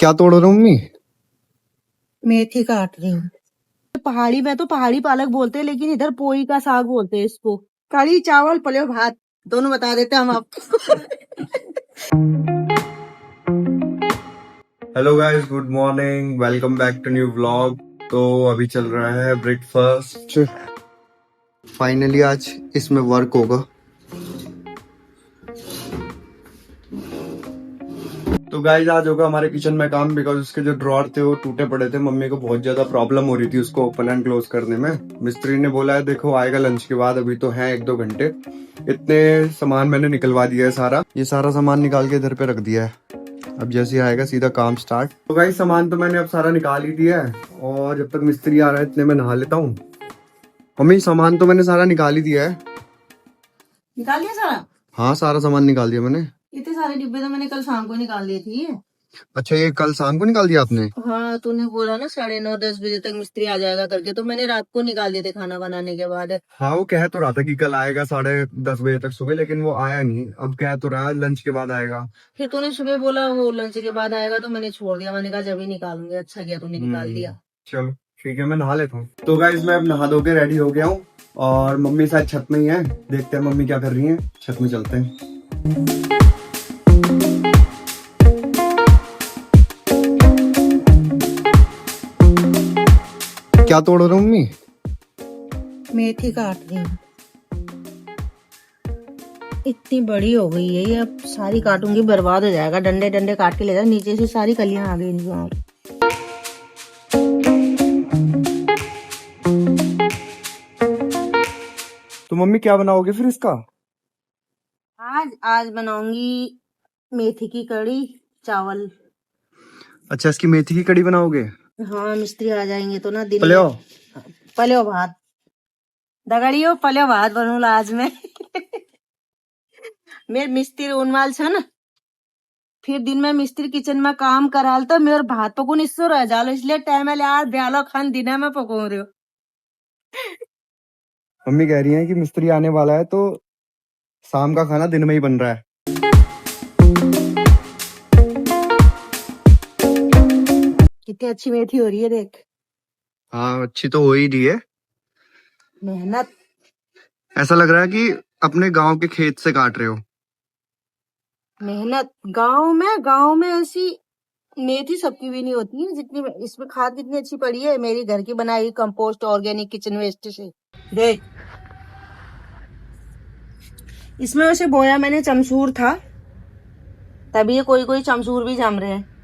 क्या तोड़ रहे हो मम्मी? मेथी काट रही हूँ। पहाड़ी में तो पहाड़ी पालक बोलते हैं, लेकिन इधर पोई का साग बोलते हैं इसको। कढ़ी चावल पले भात दोनों बता देते हैं हम आपको। Hello guys, good morning, welcome back to new vlog. तो अभी चल रहा है ब्रेकफास्ट। फाइनली आज इसमें वर्क होगा। तो गाइस आज होगा हमारे किचन में काम, बिकॉज उसके जो ड्रॉर थे वो टूटे पड़े थे। मम्मी को बहुत ज्यादा प्रॉब्लम हो रही थी उसको ओपन एंड क्लोज करने में। मिस्त्री ने बोला है देखो आएगा लंच के बाद, अभी तो है 1-2 घंटे। इतने सामान मैंने निकलवा दिया है सारा। ये सारा सामान निकाल के इधर पे रख दिया है। अब जैसे ही आएगा सीधा काम स्टार्ट। तो गाइस सामान तो मैंने अब सारा निकाल ही दिया है, और जब तक मिस्त्री आ रहा है इतने में नहा लेता हूँ। मम्मी सामान तो मैंने सारा निकाल ही दिया है। निकाल लिया सारा? हाँ सारा सामान निकाल दिया मैंने। इतने सारे डिब्बे तो मैंने कल शाम को निकाल दिए थे। अच्छा ये कल शाम को निकाल दिया आपने? हाँ, तूने बोला ना 9:30-10 बजे तक मिस्त्री आ जाएगा करके, तो मैंने रात को निकाल दिए थे खाना बनाने के बाद। हाँ वो कह तो रहा था कि कल आएगा 10:30 बजे तक सुबह, लेकिन वो आया नहीं। अब कह तो रहा है लंच के बाद आएगा। फिर तूने सुबह बोला वो लंच के बाद आएगा, तो मैंने छोड़ दिया। मैंने कहा जब ही निकालूंगी। अच्छा किया तूने निकाल दिया। चलो ठीक है, मैं नहा लेता हूँ। तो गाइस मैं अब नहा धो के रेडी हो गया हूँ, और मम्मी शायद छत में ही है। देखते हैं मम्मी क्या कर रही है। छत में चलते हैं। क्या तोड़ रहे हो मम्मी? मेथी काट रही हूँ। इतनी बड़ी हो गई है ये, अब सारी काटूंगी बर्बाद हो जाएगा। डंडे डंडे काट के ले जा, नीचे से सारी कलियां आ गई इनकी। और तो मम्मी क्या बनाओगे फिर इसका? आज बनाऊंगी मेथी की कड़ी चावल। अच्छा इसकी मेथी की कड़ी बनाओगे? हाँ, मिस्त्री आ जाएंगे तो ना दिन पले हो? पल्यो भात दगड़ियो पल्यो भात बनूला आज मैं। मेरे मिस्त्री उनवाल छ न, फिर दिन में मिस्त्री किचन में काम कराल तो मेरे भात पकून इससे रह जालो, इसलिए टाइम यार ब्यालो खान दिन में पको रहे हो। मम्मी कह रही है कि मिस्त्री आने वाला है तो शाम का खाना दिन में ही बन रहा है। कितनी अच्छी मेथी हो रही है देख। हाँ अच्छी तो हो ही रही है। मेहनत। ऐसा लग रहा है कि अपने गांव के खेत से काट रहे हो। मेहनत गांव में ऐसी मेथी सबकी भी नहीं होती है जितनी इसमें। खाद कितनी अच्छी पड़ी है, मेरी घर की बनाई कंपोस्ट ऑर्गेनिक किचन वेस्ट से। देख इसमें वैसे बोया मैंने चमसूर था, तभी ये कोई कोई चमसूर भी जम रहे हैं।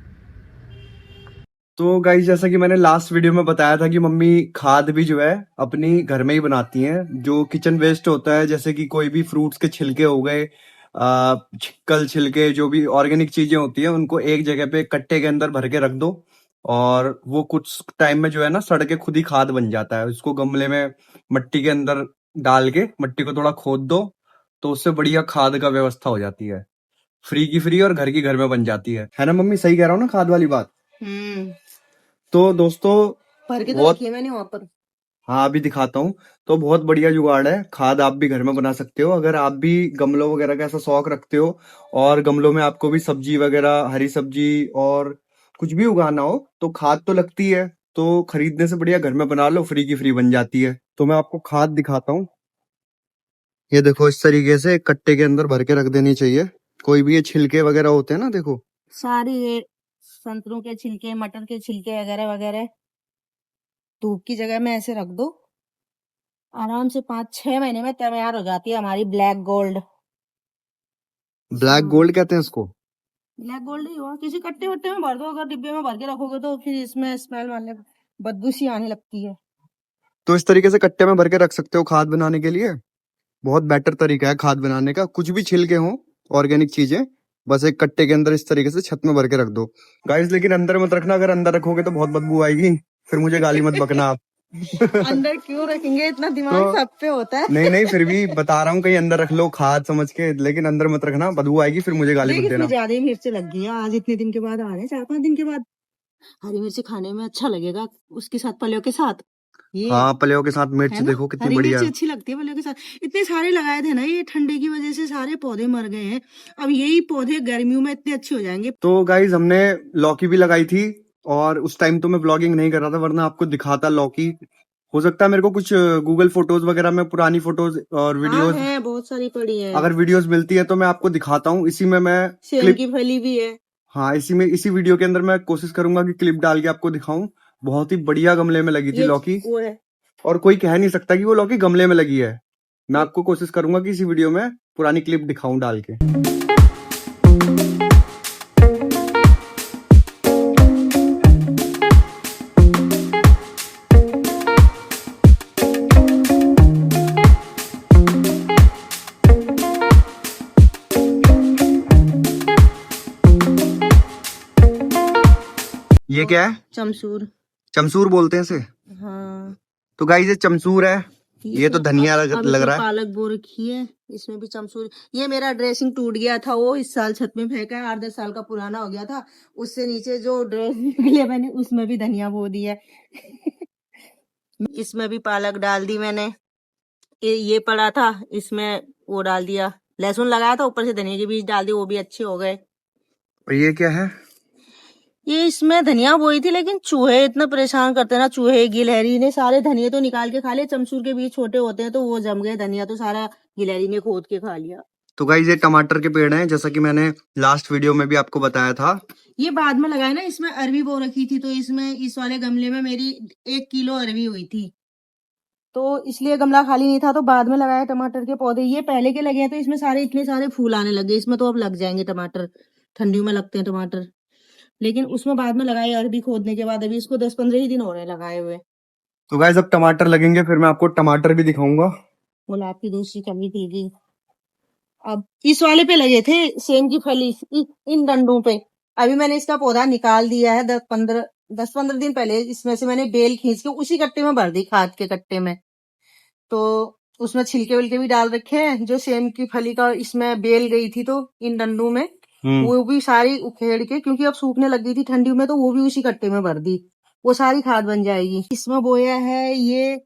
तो गाइस जैसा कि मैंने लास्ट वीडियो में बताया था कि मम्मी खाद भी जो है अपनी घर में ही बनाती हैं। जो किचन वेस्ट होता है, जैसे कि कोई भी फ्रूट्स के छिलके हो गए, कल छिलके, जो भी ऑर्गेनिक चीजें होती है, उनको एक जगह पे कट्टे के अंदर भर के रख दो, और वो कुछ टाइम में जो है ना सड़ के खुद ही खाद बन जाता है। उसको गमले में मट्टी के अंदर डाल के मट्टी को थोड़ा खोद दो, तो उससे बढ़िया खाद का व्यवस्था हो जाती है। फ्री की फ्री और घर की घर में बन जाती है ना मम्मी? सही कह रहा हूँ ना खाद वाली बात? तो दोस्तों भर के तो बहुत, रखी है मैंने वहां पर। हाँ अभी दिखाता हूँ। तो बहुत बढ़िया जुगाड़ है। खाद आप भी घर में बना सकते हो, अगर आप भी गमलों वगैरह का ऐसा शौक रखते हो, और गमलों में आपको भी सब्जी वगैरह, हरी सब्जी और कुछ भी उगाना हो, तो खाद तो लगती है। तो खरीदने से बढ़िया घर में बना लो, फ्री की फ्री बन जाती है। तो मैं आपको खाद दिखाता हूँ। ये देखो इस तरीके से एक कट्टे के अंदर भर के रख देनी चाहिए। कोई भी ये छिलके वगैरह होते हैं ना, देखो सारी ये संतरों के छिलके, मटर के छिलके वगैरह वगैरह धूप की जगह में ऐसे रख दो, आराम से 5-6 महीने में तैयार हो जाती है हमारी ब्लैक गोल्ड। ब्लैक गोल्ड कहते हैं इसको। ब्लैक गोल्ड ही हुआ। किसी कट्टे वट्टे में भर दो, अगर डिब्बे में भर के रखोगे तो फिर इसमें स्मेल मारने बदबू सी आने लगती है। तो इस तरीके से कट्टे में भर के रख सकते हो खाद बनाने के लिए। बहुत बेटर तरीका है खाद बनाने का। कुछ भी छिलके हों, ऑर्गेनिक चीजें, बस एक कट्टे के अंदर इस तरीके से छत में भर के रख दो। गाइस लेकिन अंदर मत रखना, अगर अंदर रखोगे तो बहुत बदबू आएगी, फिर मुझे गाली मत बकना आप। अंदर क्यों रखेंगे, इतना दिमाग तो सब पे होता है। नहीं नहीं, फिर भी बता रहा हूँ कहीं अंदर रख लो खाद समझ के, लेकिन अंदर मत रखना, बदबू आएगी, फिर मुझे गाली देख मत इसमें देना। ज्यादा ही मिर्च लग गई है। आज इतने दिन के बाद आ रहे हैं, 4-5 दिन के बाद। हरी मिर्च खाने में अच्छा लगेगा उसके साथ, पलियों के साथ। ये हाँ, पलेव के साथ मिर्च है ना, देखो कितनी हरी बढ़िया मिर्च है। अच्छी लगती है पलेव के साथ। इतने सारे लगाए थे ना, ये ठंडे की वजह से सारे पौधे मर गए हैं। अब यही पौधे गर्मियों में इतने अच्छे हो जाएंगे। तो गाइज हमने लौकी भी लगाई थी, और उस टाइम तो मैं ब्लॉगिंग नहीं कर रहा था, वरना आपको दिखाता लौकी। हो सकता है मेरे को कुछ गूगल फोटोज वगैरह में पुरानी फोटोज और हाँ वीडियोस, है, बहुत सारी पड़ी है। अगर वीडियोस मिलती है तो मैं आपको दिखाता हूँ। इसी में मैं सेम क्लिप, की फली भी है। हाँ इसी वीडियो के अंदर मैं कोशिश करूंगा कि क्लिप डाल के आपको दिखाऊं। बहुत ही बढ़िया गमले में लगी थी ये लौकी, वो है। और कोई कह नहीं सकता कि वो लौकी गमले में लगी है। मैं आपको कोशिश करूंगा कि इसी वीडियो में पुरानी क्लिप दिखाऊं डाल के। ये क्या है? चमसूर। चमसूर बोलते हैं इसे। हाँ, तो गाइस ये चमसूर है, ये तो धनिया अब लग इसमें रहा है। पालक बो रखी है, इसमें भी चमसूर। ये मेरा ड्रेसिंग टूट गया था, वो इस साल छत में फेंका है, 8-10 साल का पुराना हो गया था। उससे नीचे जो ड्रेस निकले मैंने उसमें भी धनिया बो दिया है। इसमें भी पालक डाल दी मैंने। ये पड़ा था, इसमें वो डाल दिया। लहसुन लगाया था, ऊपर से धनिया के बीज डाल दिए, वो भी अच्छे हो गए। और ये क्या है? ये इसमें धनिया बोई थी, लेकिन चूहे इतना परेशान करते ना, चूहे गिलहरी ने सारे धनिया तो निकाल के खा लिए। चमसूर के बीज छोटे होते हैं तो वो जम गए, धनिया तो सारा गिलहरी ने खोद के खा लिया। तो गाइस ये टमाटर के पेड़ हैं, जैसा कि मैंने लास्ट वीडियो में भी आपको बताया था। ये बाद में लगाया ना, इसमें अरवी बो रखी थी, तो इसमें इस वाले गमले में मेरी 1 किलो अरवी हुई थी, तो इसलिए गमला खाली नहीं था, तो बाद में लगाया टमाटर के पौधे। ये पहले के लगे हैं तो इसमें सारे इतने सारे फूल आने लगे, इसमें तो अब लग जाएंगे टमाटर। ठंडियों में लगते हैं टमाटर, लेकिन उसमें बाद में लगाए अरबी खोदने के बाद। अभी इसको 10-15 ही दिन हो रहे हैं लगाए हुए। तो गाइस अब टमाटर लगेंगे, फिर मैं आपको टमाटर भी दिखाऊंगा। गुलाब की दूसरी कमी थी जी। अब इस वाले पे लगे थे सेम की फली, इन डंडों पे। अभी मैंने इसका पौधा निकाल दिया है, 10-15 दिन पहले इसमें से मैंने बेल खींच के उसी कट्टे में भर दी, खाद के कट्टे में। तो उसमें छिलके विलके भी डाल रखे हैं, जो सेम की फली का इसमें बेल गई थी तो इन डंडों में, वो भी सारी उखेड़ के, क्योंकि अब सूखने लग गई थी ठंडी में, तो वो भी उसी कट्टे में भर दी। वो सारी खाद बन जाएगी। इसमें बोया है ये,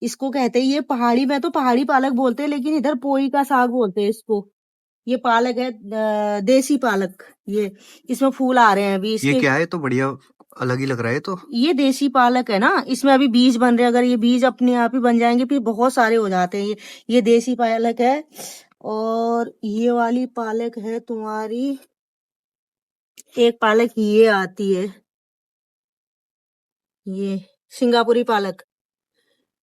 इसको कहते हैं, ये पहाड़ी में तो पहाड़ी पालक बोलते हैं, लेकिन इधर पोई का साग बोलते हैं इसको। ये पालक है, देसी पालक। ये इसमें फूल आ रहे हैं अभी ये इसके। क्या है? तो बढ़िया अलग ही लग रहा है तो। ये देसी पालक है ना, इसमें अभी बीज बन रहे हैं। अगर ये बीज अपने आप ही बन जाएंगे फिर बहुत सारे हो जाते हैं। ये देसी पालक है। और ये वाली पालक है तुम्हारी, एक पालक ये आती है, ये सिंगापुरी पालक।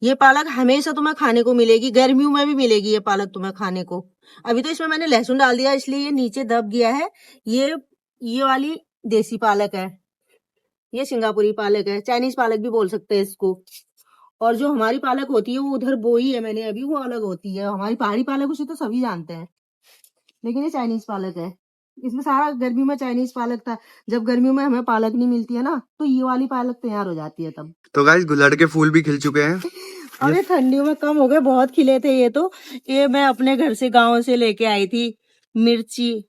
ये पालक हमेशा तुम्हें खाने को मिलेगी, गर्मियों में भी मिलेगी ये पालक तुम्हें खाने को। अभी तो इसमें मैंने लहसुन डाल दिया, इसलिए ये नीचे दब गया है। ये वाली देसी पालक है, ये सिंगापुरी पालक है, चाइनीज पालक भी बोल सकते हैं इसको। और जो हमारी पालक होती है वो उधर बोई है मैंने अभी, वो अलग होती है। हमारी पहाड़ी पालक उसे तो सभी जानते हैं, लेकिन ये चाइनीज पालक है। इसमें सारा गर्मियों में चाइनीज पालक था। जब गर्मियों में हमें पालक नहीं मिलती है ना, तो ये वाली पालक तैयार हो जाती है तब। तो गाइस गुलड़ के फूल भी खिल चुके हैं। और ये ठंडियों में कम हो गए, बहुत खिले थे ये तो। ये मैं अपने घर से, गांव से लेके आई थी। मिर्ची,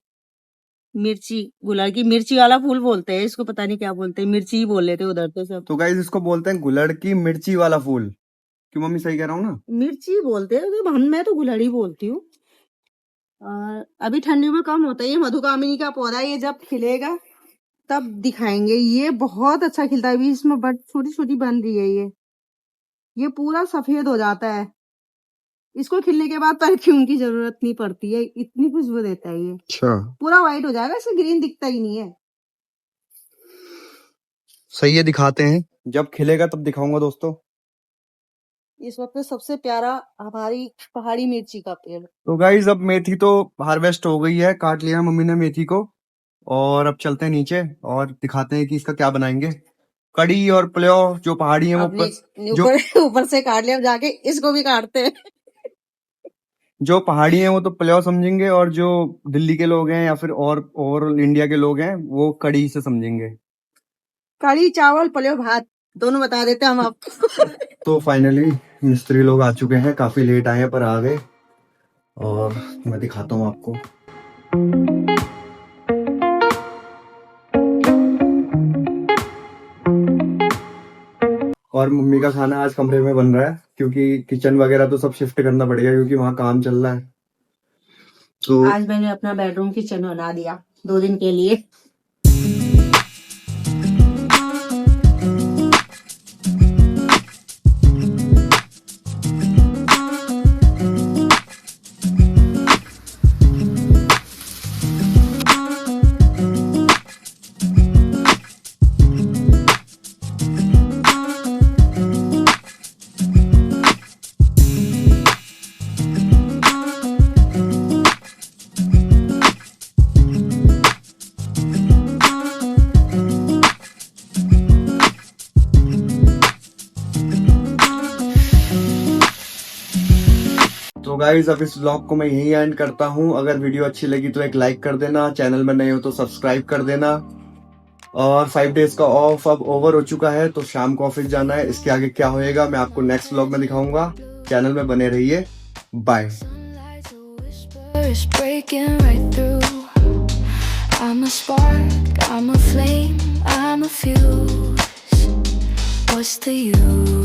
मिर्ची गुलाब की, मिर्ची वाला फूल बोलते हैं इसको, पता नहीं क्या बोलते हैं, मिर्ची ही बोल लेते उधर तो सब। तो गाइस इसको बोलते हैं गुलड़ की मिर्ची वाला फूल। क्यों मम्मी, सही कह रहा हूँ ना? मिर्ची बोलते हैं तो मैं तो गुलड़ी बोलती हूँ। और अभी ठंडियों में कम होता है। ये मधुकामिनी का पौधा है, ये जब खिलेगा तब दिखाएंगे। ये बहुत अच्छा खिलता है, अभी इसमें बट छोटी छोटी बन रही है। ये पूरा सफेद हो जाता है, इसको खिलने के बाद परफ्यूम की जरूरत नहीं पड़ती है, इतनी खुशबू देता है ये। अच्छा, पूरा व्हाइट हो जाएगा, इससे ग्रीन दिखता ही नहीं है। सही है, दिखाते हैं, जब खिलेगा तब दिखाऊंगा दोस्तों। इस वक्त सबसे प्यारा हमारी पहाड़ी मिर्ची का पेड़। तो गाइस अब मेथी तो हार्वेस्ट हो गई है, काट लिया मम्मी ने मेथी को, और अब चलते हैं नीचे और दिखाते हैं कि इसका क्या बनाएंगे। कड़ी और पुलाव जो पहाड़ी है वो अपने जो ऊपर ऊपर से काट लिया, अब जाके इसको भी काटते हैं। जो पहाड़ी है वो तो पुलाव समझेंगे, और जो दिल्ली के लोग हैं या फिर और इंडिया के लोग हैं वो कड़ी से समझेंगे। कड़ी चावल पुलाव भात दोनों बता देते हैं हम आपको। तो फाइनली मिस्त्री लोग आ चुके हैं, काफी लेट आए हैं पर आ गए, और मैं दिखाता हूँ आपको। और मम्मी का खाना आज कमरे में बन रहा है क्योंकि किचन वगैरह तो सब शिफ्ट करना पड़ेगा क्योंकि वहां काम चल रहा है। तो आज मैंने अपना बेडरूम किचन बना दिया 2 दिन के लिए। तो गाइज अब इस व्लॉग को मैं यहीं एंड करता हूँ। अगर वीडियो अच्छी लगी तो एक लाइक कर देना, चैनल में नए हो तो सब्सक्राइब कर देना। और 5 डेज का ऑफ अब ओवर हो चुका है तो शाम को ऑफिस जाना है। इसके आगे क्या होएगा मैं आपको नेक्स्ट व्लॉग में दिखाऊंगा। चैनल में बने रहिए। Bye. Is breaking right through. I'm a spark, I'm a flame, I'm a fuse. What's the use?